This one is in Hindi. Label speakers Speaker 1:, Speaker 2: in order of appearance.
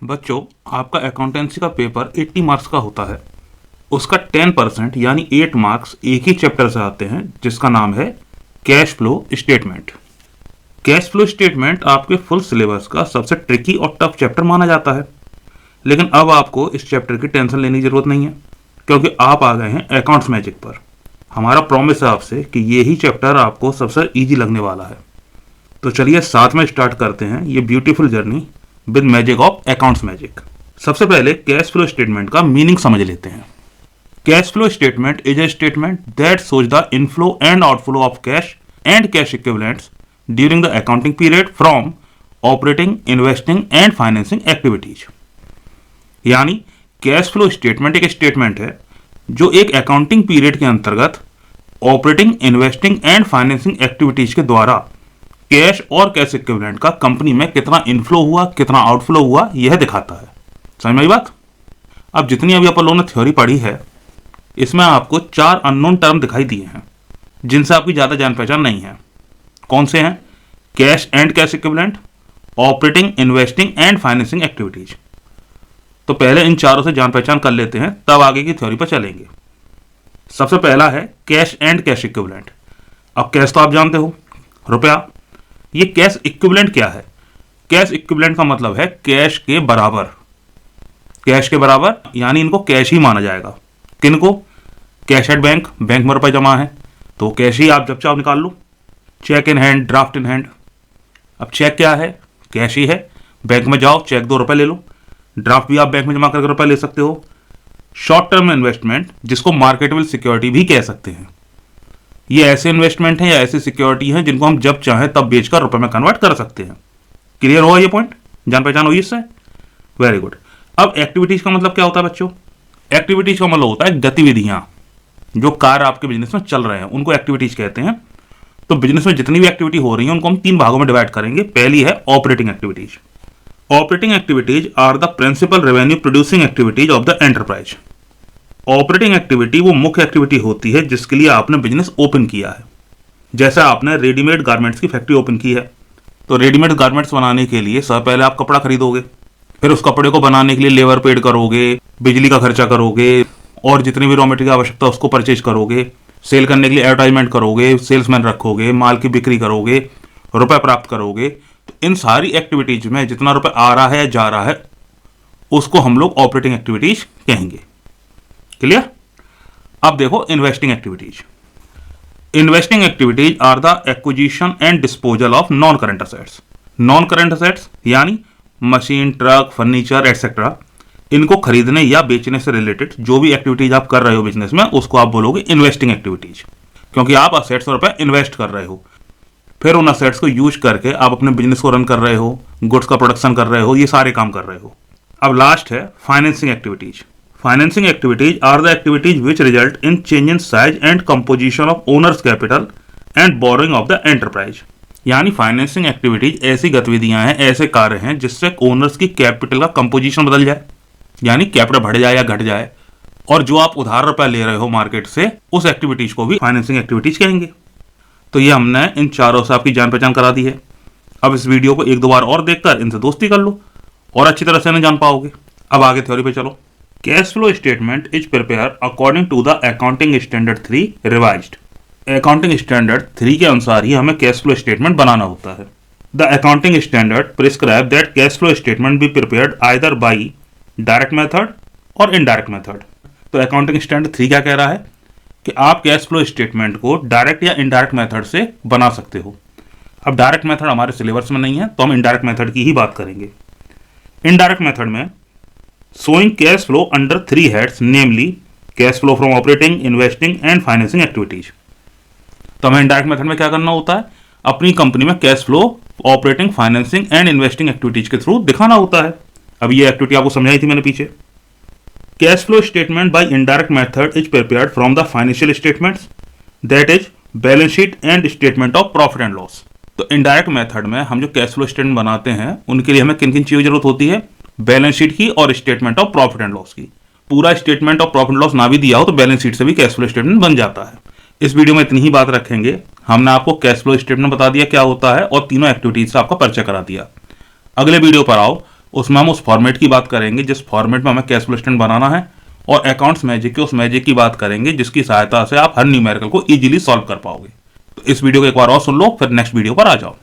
Speaker 1: बच्चों, आपका अकाउंटेंसी का पेपर 80 मार्क्स का होता है। उसका 10% यानी 8 मार्क्स एक ही चैप्टर से आते हैं, जिसका नाम है cash flow statement. Cash flow statement आपके फुल सिलेबस का सबसे ट्रिकी और टफ चैप्टर माना जाता है। लेकिन अब आपको इस चैप्टर की टेंशन लेने की जरूरत नहीं है, क्योंकि आप आ गए हैं अकाउंट्स मैजिक पर। हमारा प्रॉमिस है आपसे कि ये ही चैप्टर आपको सबसे ईजी लगने वाला है। तो चलिए साथ में स्टार्ट करते हैं ये beautiful journey with magic of accounts magic. सबसे पहले कैश फ्लो स्टेटमेंट का मीनिंग समझ लेते हैं। Cash flow statement is a statement that shows the inflow and outflow of cash and cash equivalents during the accounting period from operating, investing and financing activities. यानी कैश फ्लो स्टेटमेंट एक स्टेटमेंट है जो एक अकाउंटिंग पीरियड के अंतर्गत operating, investing and financing activities के द्वारा कैश और कैश इक्विवेलेंट का कंपनी में कितना इनफ्लो हुआ, कितना आउटफ्लो हुआ, यह दिखाता है। समझ में आई बात? अब जितनी अभी अपन लोगों ने थ्योरी पढ़ी है, इसमें आपको 4 अननोन टर्म दिखाई दिए हैं जिनसे आपकी ज़्यादा जान पहचान नहीं है। कौन से हैं? Cash and cash equivalent, operating, investing and financing activities. तो पहले इन चारों से जान पहचान कर लेते हैं, तब आगे की थ्योरी पर चलेंगे। सबसे पहला है कैश एंड कैश इक्विवेलेंट। अब कैश तो आप जानते हो, रुपया। ये कैश इक्विवेलेंट क्या है? कैश इक्विवेलेंट का मतलब है कैश के बराबर। कैश के बराबर यानी इनको कैश ही माना जाएगा। किनको? कैश एट बैंक, बैंक में रुपए जमा है तो कैश ही आप जब चाहो निकाल लो। Cheque in hand, draft in hand. अब चेक क्या है? कैश ही है। बैंक में जाओ, चेक 2 रुपए ले लो। ड्राफ्ट भी आप बैंक में जमा करके रुपए ले सकते हो। शॉर्ट टर्म इन्वेस्टमेंट, जिसको मार्केटेबल सिक्योरिटी भी कह सकते हैं, ये ऐसे इन्वेस्टमेंट हैं या ऐसी सिक्योरिटी हैं जिनको हम जब चाहें तब बेचकर रुपए में कन्वर्ट कर सकते हैं। क्लियर हुआ ये पॉइंट? जान पहचान हुई इससे? Very good. अब एक्टिविटीज का मतलब क्या होता है बच्चों? एक्टिविटीज का मतलब होता है गतिविधियां जो कार्य आपके बिजनेस में चल रहे हैं, उनको एक्टिविटीज कहते हैं। तो बिजनेस में जितनी भी एक्टिविटी हो रही है उनको हम 3 भागों में डिवाइड करेंगे। पहली है operating activities. Operating activities are the principal revenue producing activities of the enterprise. Operating activity वो मुख्य एक्टिविटी होती है जिसके लिए आपने बिजनेस ओपन किया है। जैसे आपने रेडीमेड गारमेंट्स की फैक्ट्री ओपन की है, तो रेडीमेड गारमेंट्स बनाने के लिए सबसे पहले आप कपड़ा खरीदोगे, फिर उस कपड़े को बनाने के लिए लेबर पेड करोगे, बिजली का खर्चा करोगे, और जितनी भी रॉ मटेरियल की आवश्यकता उसको परचेज करोगे, सेल करने के लिए एडवर्टाइजमेंट करोगे, सेल्समैन रखोगे, माल की बिक्री करोगे, रुपए प्राप्त करोगे। तो इन सारी एक्टिविटीज में जितना रुपए आ रहा है या जा रहा है उसको हम लोग ऑपरेटिंग एक्टिविटीज कहेंगे। क्लियर? अब देखो investing activities. Investing activities are the acquisition and disposal of non current assets. Non current assets यानी मशीन, ट्रक, फर्नीचर एटसेट्रा, इनको खरीदने या बेचने से रिलेटेड जो भी एक्टिविटीज आप कर रहे हो बिजनेस में, उसको आप बोलोगे इन्वेस्टिंग एक्टिविटीज, क्योंकि आप असेट्स पर इन्वेस्ट कर रहे हो। फिर उन असेट्स को यूज करके आप अपने बिजनेस को रन कर रहे हो, गुड्स का प्रोडक्शन कर रहे हो, ये सारे काम कर रहे हो। अब लास्ट है financing activities. Financing activities are the activities which result in change in size and composition of owner's capital and borrowing of the enterprise। यानी फाइनेंसिंग एक्टिविटीज ऐसी गतिविधियां हैं, ऐसे कार्य हैं जिससे ओनर्स की कैपिटल का कंपोजिशन बदल जाए, यानी कैपिटल बढ़ जाए या घट जाए, और जो आप उधार रुपया ले रहे हो मार्केट से, उस एक्टिविटीज को भी फाइनेंसिंग एक्टिविटीज कहेंगे। तो ये हमने इन चारों से आपकी जान पहचान करा दी है। अब इस वीडियो को 1-2 बार और देखकर इनसे दोस्ती कर लो और अच्छी तरह से इन्हें जान पाओगे। अब आगे थ्योरी पे चलो। Cash flow statement is prepared according to the Accounting Standard 3 revised। Accounting Standard 3 के अनुसार ही हमें कैश फ्लो स्टेटमेंट बनाना होता है। The Accounting Standard prescribe that cash flow statement be prepared either by direct method और indirect method। तो Accounting Standard 3 क्या कह रहा है कि आप कैश फ्लो स्टेटमेंट को डायरेक्ट या इनडायरेक्ट मेथड से बना सकते हो। अब डायरेक्ट मेथड हमारे सिलेबस में नहीं है, तो हम इनडायरेक्ट मेथड की ही बात करेंगे। इनडायरेक्ट मेथड में showing cash flow under 3 heads, namely cash flow from operating, investing and financing activities। तो हमें इनडायरेक्ट मेथड में क्या करना होता है? अपनी कंपनी में cash flow operating, financing and investing activities के थ्रू दिखाना होता है। अब ये एक्टिविटी आपको समझाई थी मैंने पीछे। Cash flow statement by indirect method is prepared from the financial statements, that is balance sheet and statement of profit and loss. तो इनडायरेक्ट मेथड में हम जो कैश फ्लो स्टेटमेंट बनाते हैं उनके लिए हमें किन किन चीजों की जरूरत होती है? बैलेंस शीट की और statement of profit and loss की। पूरा statement of profit and loss ना भी दिया हो तो बैलेंस शीट से भी कैश फ्लो स्टेटमेंट बन जाता है। इस वीडियो में इतनी ही बात रखेंगे। हमने आपको कैश फ्लो स्टेटमेंट बता दिया क्या होता है और तीनों एक्टिविटीज से आपका परिचय करा दिया। अगले वीडियो पर आओ उसमें हम उस फॉर्मेट की बात करेंगे जिस फॉर्मेट में हमें कैश फ्लो स्टेटमेंट बनाना है, और अकाउंट्स मैजिक के उस मैजिक की बात करेंगे जिसकी सहायता से आप हर न्यूमेरिकल को इजीली सॉल्व कर पाओगे। तो इस वीडियो को एक बार और सुन लो, फिर नेक्स्ट वीडियो पर आ जाओ।